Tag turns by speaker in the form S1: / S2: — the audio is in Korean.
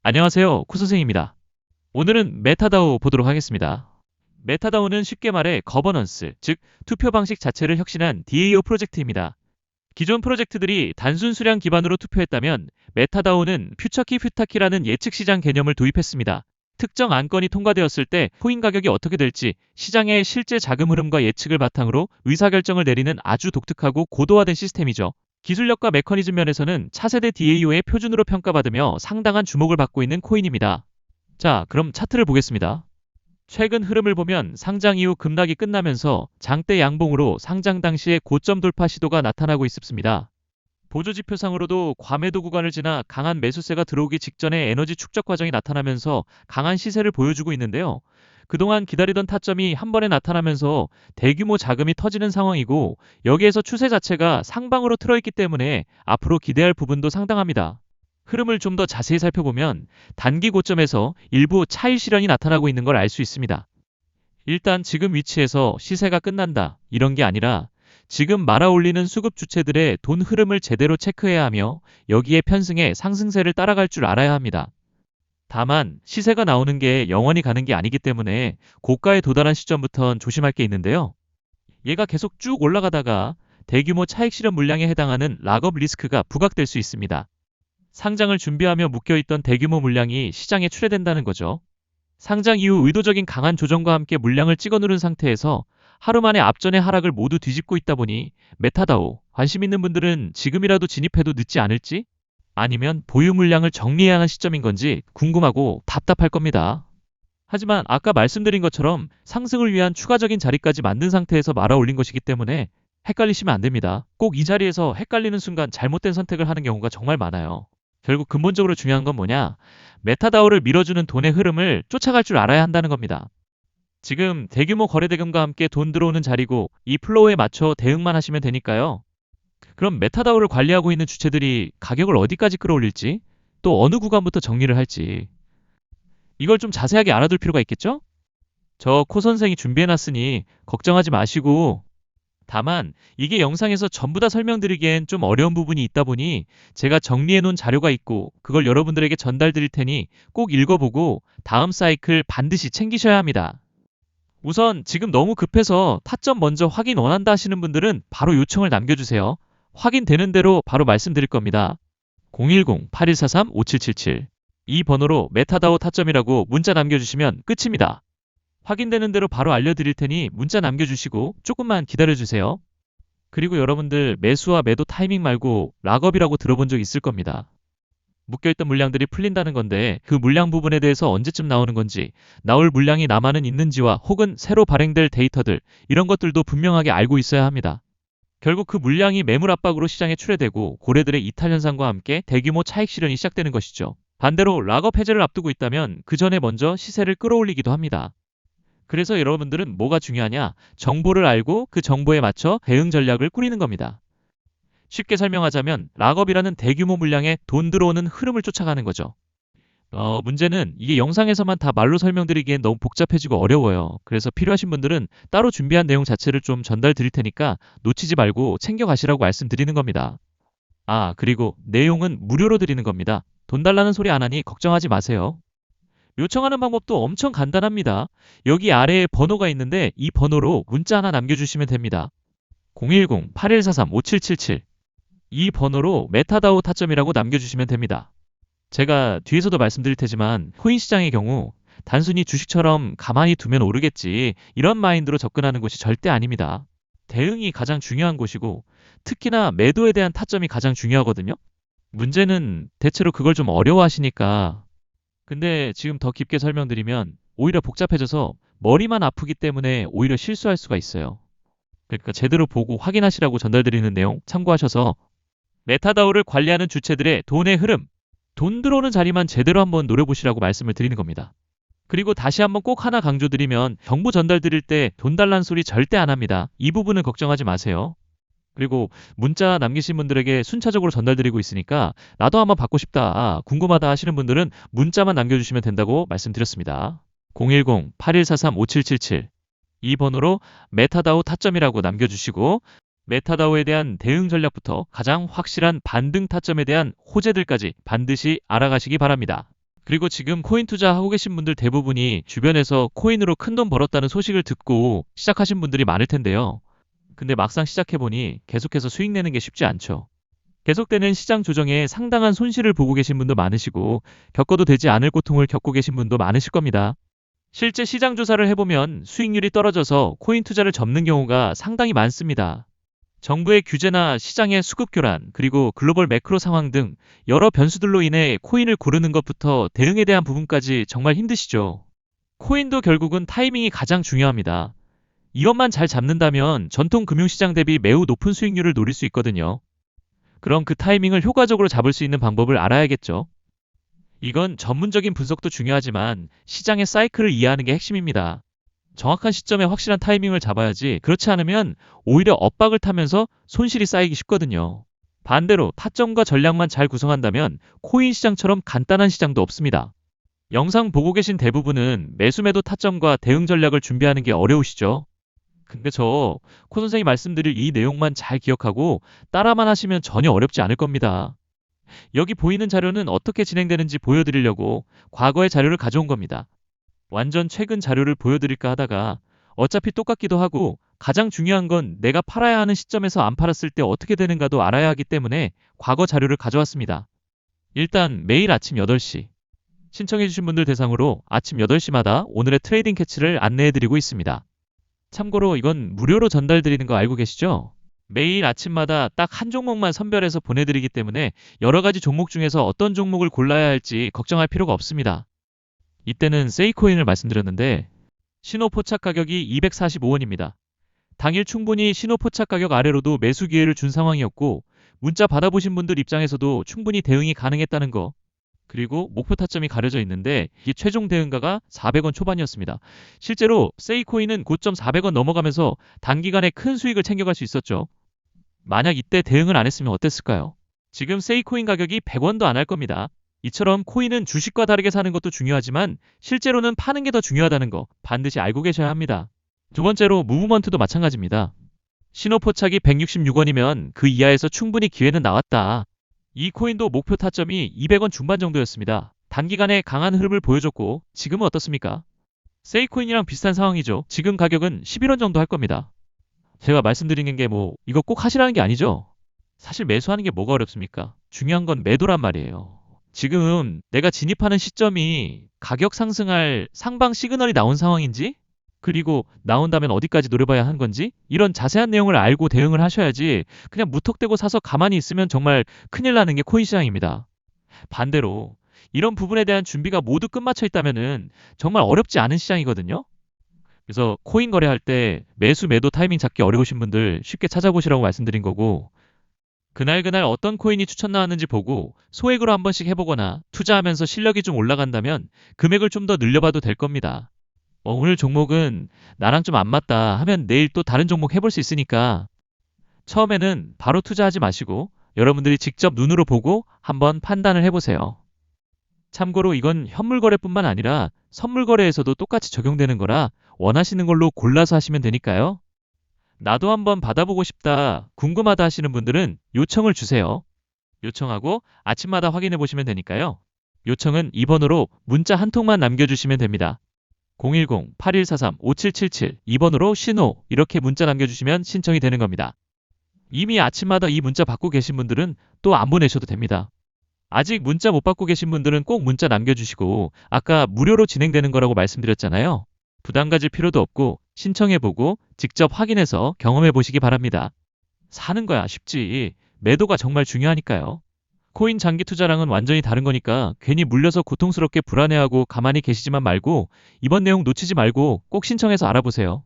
S1: 안녕하세요. 쿠선생입니다. 오늘은 메타다오 보도록 하겠습니다. 메타다오는 쉽게 말해 거버넌스, 즉 투표 방식 자체를 혁신한 DAO 프로젝트입니다. 기존 프로젝트들이 단순 수량 기반으로 투표했다면 메타다오는 퓨처키 퓨타키라는 예측 시장 개념을 도입했습니다. 특정 안건이 통과되었을 때 코인 가격이 어떻게 될지 시장의 실제 자금 흐름과 예측을 바탕으로 의사결정을 내리는 아주 독특하고 고도화된 시스템이죠. 기술력과 메커니즘 면에서는 차세대 DAO의 표준으로 평가받으며 상당한 주목을 받고 있는 코인입니다. 자, 그럼 차트를 보겠습니다. 최근 흐름을 보면 상장 이후 급락이 끝나면서 장대 양봉으로 상장 당시의 고점 돌파 시도가 나타나고 있습니다. 보조지표상으로도 과매도 구간을 지나 강한 매수세가 들어오기 직전에 에너지 축적 과정이 나타나면서 강한 시세를 보여주고 있는데요. 그동안 기다리던 타점이 한 번에 나타나면서 대규모 자금이 터지는 상황이고 여기에서 추세 자체가 상방으로 틀어있기 때문에 앞으로 기대할 부분도 상당합니다. 흐름을 좀 더 자세히 살펴보면 단기 고점에서 일부 차익 실현이 나타나고 있는 걸 알 수 있습니다. 일단 지금 위치에서 시세가 끝난다 이런 게 아니라 지금 말아올리는 수급 주체들의 돈 흐름을 제대로 체크해야 하며 여기에 편승해 상승세를 따라갈 줄 알아야 합니다. 다만 시세가 나오는 게 영원히 가는 게 아니기 때문에 고가에 도달한 시점부터는 조심할 게 있는데요. 얘가 계속 쭉 올라가다가 대규모 차익 실현 물량에 해당하는 락업 리스크가 부각될 수 있습니다. 상장을 준비하며 묶여있던 대규모 물량이 시장에 출회된다는 거죠. 상장 이후 의도적인 강한 조정과 함께 물량을 찍어 누른 상태에서 하루 만에 앞전의 하락을 모두 뒤집고 있다 보니 메타다오 관심 있는 분들은 지금이라도 진입해도 늦지 않을지? 아니면 보유 물량을 정리해야 하는 시점인 건지 궁금하고 답답할 겁니다. 하지만 아까 말씀드린 것처럼 상승을 위한 추가적인 자리까지 만든 상태에서 말아 올린 것이기 때문에 헷갈리시면 안 됩니다. 꼭 이 자리에서 헷갈리는 순간 잘못된 선택을 하는 경우가 정말 많아요. 결국 근본적으로 중요한 건 뭐냐? 메타다오를 밀어주는 돈의 흐름을 쫓아갈 줄 알아야 한다는 겁니다. 지금 대규모 거래대금과 함께 돈 들어오는 자리고 이 플로우에 맞춰 대응만 하시면 되니까요. 그럼 메타다오를 관리하고 있는 주체들이 가격을 어디까지 끌어올릴지, 또 어느 구간부터 정리를 할지 이걸 좀 자세하게 알아둘 필요가 있겠죠? 저 코 선생이 준비해놨으니 걱정하지 마시고 다만 이게 영상에서 전부 다 설명드리기엔 좀 어려운 부분이 있다 보니 제가 정리해놓은 자료가 있고 그걸 여러분들에게 전달드릴 테니 꼭 읽어보고 다음 사이클 반드시 챙기셔야 합니다. 우선 지금 너무 급해서 타점 먼저 확인 원한다 하시는 분들은 바로 요청을 남겨주세요. 확인되는 대로 바로 말씀드릴 겁니다. 010-8143-5777 이 번호로 메타다오 타점이라고 문자 남겨주시면 끝입니다. 확인되는 대로 바로 알려드릴 테니 문자 남겨주시고 조금만 기다려주세요. 그리고 여러분들 매수와 매도 타이밍 말고 락업이라고 들어본 적 있을 겁니다. 묶여있던 물량들이 풀린다는 건데 그 물량 부분에 대해서 언제쯤 나오는 건지, 나올 물량이 남아는 있는지와 혹은 새로 발행될 데이터들 이런 것들도 분명하게 알고 있어야 합니다. 결국 그 물량이 매물 압박으로 시장에 출회되고 고래들의 이탈 현상과 함께 대규모 차익 실현이 시작되는 것이죠. 반대로 락업 해제를 앞두고 있다면 그 전에 먼저 시세를 끌어올리기도 합니다. 그래서 여러분들은 뭐가 중요하냐? 정보를 알고 그 정보에 맞춰 대응 전략을 꾸리는 겁니다. 쉽게 설명하자면 락업이라는 대규모 물량에 돈 들어오는 흐름을 쫓아가는 거죠. 문제는 이게 영상에서만 다 말로 설명드리기엔 너무 복잡해지고 어려워요. 그래서 필요하신 분들은 따로 준비한 내용 자체를 좀 전달 드릴 테니까 놓치지 말고 챙겨가시라고 말씀드리는 겁니다. 그리고 내용은 무료로 드리는 겁니다. 돈 달라는 소리 안 하니 걱정하지 마세요. 요청하는 방법도 엄청 간단합니다. 여기 아래에 번호가 있는데 이 번호로 문자 하나 남겨주시면 됩니다. 010-8143-5777 이 번호로 메타다오 타점이라고 남겨주시면 됩니다. 제가 뒤에서도 말씀드릴 테지만 코인 시장의 경우 단순히 주식처럼 가만히 두면 오르겠지 이런 마인드로 접근하는 곳이 절대 아닙니다. 대응이 가장 중요한 곳이고 특히나 매도에 대한 타점이 가장 중요하거든요. 문제는 대체로 그걸 좀 어려워하시니까 근데 지금 더 깊게 설명드리면 오히려 복잡해져서 머리만 아프기 때문에 오히려 실수할 수가 있어요. 그러니까 제대로 보고 확인하시라고 전달드리는 내용 참고하셔서 메타다오를 관리하는 주체들의 돈의 흐름, 돈 들어오는 자리만 제대로 한번 노려보시라고 말씀을 드리는 겁니다. 그리고 다시 한번 꼭 하나 강조드리면 정보 전달드릴 때 돈 달라는 소리 절대 안 합니다. 이 부분은 걱정하지 마세요. 그리고 문자 남기신 분들에게 순차적으로 전달드리고 있으니까 나도 한번 받고 싶다, 궁금하다 하시는 분들은 문자만 남겨주시면 된다고 말씀드렸습니다. 010-8143-5777 이 번호로 메타다오 타점이라고 남겨주시고 메타다오에 대한 대응 전략부터 가장 확실한 반등 타점에 대한 호재들까지 반드시 알아가시기 바랍니다. 그리고 지금 코인 투자하고 계신 분들 대부분이 주변에서 코인으로 큰돈 벌었다는 소식을 듣고 시작하신 분들이 많을 텐데요. 근데 막상 시작해보니 계속해서 수익 내는 게 쉽지 않죠. 계속되는 시장 조정에 상당한 손실을 보고 계신 분도 많으시고 겪어도 되지 않을 고통을 겪고 계신 분도 많으실 겁니다. 실제 시장 조사를 해보면 수익률이 떨어져서 코인 투자를 접는 경우가 상당히 많습니다. 정부의 규제나 시장의 수급 교란, 그리고 글로벌 매크로 상황 등 여러 변수들로 인해 코인을 고르는 것부터 대응에 대한 부분까지 정말 힘드시죠. 코인도 결국은 타이밍이 가장 중요합니다. 이것만 잘 잡는다면 전통 금융시장 대비 매우 높은 수익률을 노릴 수 있거든요. 그럼 그 타이밍을 효과적으로 잡을 수 있는 방법을 알아야겠죠. 이건 전문적인 분석도 중요하지만 시장의 사이클을 이해하는 게 핵심입니다. 정확한 시점에 확실한 타이밍을 잡아야지, 그렇지 않으면 오히려 엇박을 타면서 손실이 쌓이기 쉽거든요. 반대로 타점과 전략만 잘 구성한다면 코인 시장처럼 간단한 시장도 없습니다. 영상 보고 계신 대부분은 매수 매도 타점과 대응 전략을 준비하는 게 어려우시죠? 근데 코 선생이 말씀드릴 이 내용만 잘 기억하고 따라만 하시면 전혀 어렵지 않을 겁니다. 여기 보이는 자료는 어떻게 진행되는지 보여드리려고 과거의 자료를 가져온 겁니다. 완전 최근 자료를 보여드릴까 하다가 어차피 똑같기도 하고 가장 중요한 건 내가 팔아야 하는 시점에서 안 팔았을 때 어떻게 되는가도 알아야 하기 때문에 과거 자료를 가져왔습니다. 일단 매일 아침 8시 신청해주신 분들 대상으로 아침 8시마다 오늘의 트레이딩 캐치를 안내해드리고 있습니다. 참고로 이건 무료로 전달드리는 거 알고 계시죠? 매일 아침마다 딱 한 종목만 선별해서 보내드리기 때문에 여러 가지 종목 중에서 어떤 종목을 골라야 할지 걱정할 필요가 없습니다. 이때는 세이코인을 말씀드렸는데 신호 포착 가격이 245원입니다. 당일 충분히 신호 포착 가격 아래로도 매수 기회를 준 상황이었고 문자 받아보신 분들 입장에서도 충분히 대응이 가능했다는 거. 그리고 목표 타점이 가려져 있는데 이 최종 대응가가 400원 초반이었습니다. 실제로 세이코인은 고점 400원 넘어가면서 단기간에 큰 수익을 챙겨갈 수 있었죠. 만약 이때 대응을 안 했으면 어땠을까요? 지금 세이코인 가격이 100원도 안 할 겁니다. 이처럼 코인은 주식과 다르게 사는 것도 중요하지만 실제로는 파는 게 더 중요하다는 거 반드시 알고 계셔야 합니다. 두 번째로 무브먼트도 마찬가지입니다. 신호 포착이 166원이면 그 이하에서 충분히 기회는 나왔다. 이 코인도 목표 타점이 200원 중반 정도였습니다. 단기간에 강한 흐름을 보여줬고 지금은 어떻습니까? 세이코인이랑 비슷한 상황이죠. 지금 가격은 11원 정도 할 겁니다. 제가 말씀드리는 게 이거 꼭 하시라는 게 아니죠. 사실 매수하는 게 뭐가 어렵습니까? 중요한 건 매도란 말이에요. 지금 내가 진입하는 시점이 가격 상승할 상방 시그널이 나온 상황인지, 그리고 나온다면 어디까지 노려봐야 하는 건지 이런 자세한 내용을 알고 대응을 하셔야지 그냥 무턱대고 사서 가만히 있으면 정말 큰일 나는 게 코인 시장입니다. 반대로 이런 부분에 대한 준비가 모두 끝마쳐 있다면 정말 어렵지 않은 시장이거든요. 그래서 코인 거래할 때 매수 매도 타이밍 잡기 어려우신 분들 쉽게 찾아보시라고 말씀드린 거고, 그날 어떤 코인이 추천 나왔는지 보고 소액으로 한 번씩 해보거나 투자하면서 실력이 좀 올라간다면 금액을 좀 더 늘려봐도 될 겁니다. 오늘 종목은 나랑 좀 안 맞다 하면 내일 또 다른 종목 해볼 수 있으니까 처음에는 바로 투자하지 마시고 여러분들이 직접 눈으로 보고 한번 판단을 해보세요. 참고로 이건 현물 거래뿐만 아니라 선물 거래에서도 똑같이 적용되는 거라 원하시는 걸로 골라서 하시면 되니까요. 나도 한번 받아보고 싶다, 궁금하다 하시는 분들은 요청을 주세요. 요청하고 아침마다 확인해 보시면 되니까요. 요청은 2번으로 문자 한 통만 남겨주시면 됩니다. 010-8143-5777 2번으로 신호 이렇게 문자 남겨주시면 신청이 되는 겁니다. 이미 아침마다 이 문자 받고 계신 분들은 또 안 보내셔도 됩니다. 아직 문자 못 받고 계신 분들은 꼭 문자 남겨주시고 아까 무료로 진행되는 거라고 말씀드렸잖아요. 부담 가질 필요도 없고 신청해보고 직접 확인해서 경험해보시기 바랍니다. 사는 거야 쉽지. 매도가 정말 중요하니까요. 코인 장기 투자랑은 완전히 다른 거니까 괜히 물려서 고통스럽게 불안해하고 가만히 계시지만 말고 이번 내용 놓치지 말고 꼭 신청해서 알아보세요.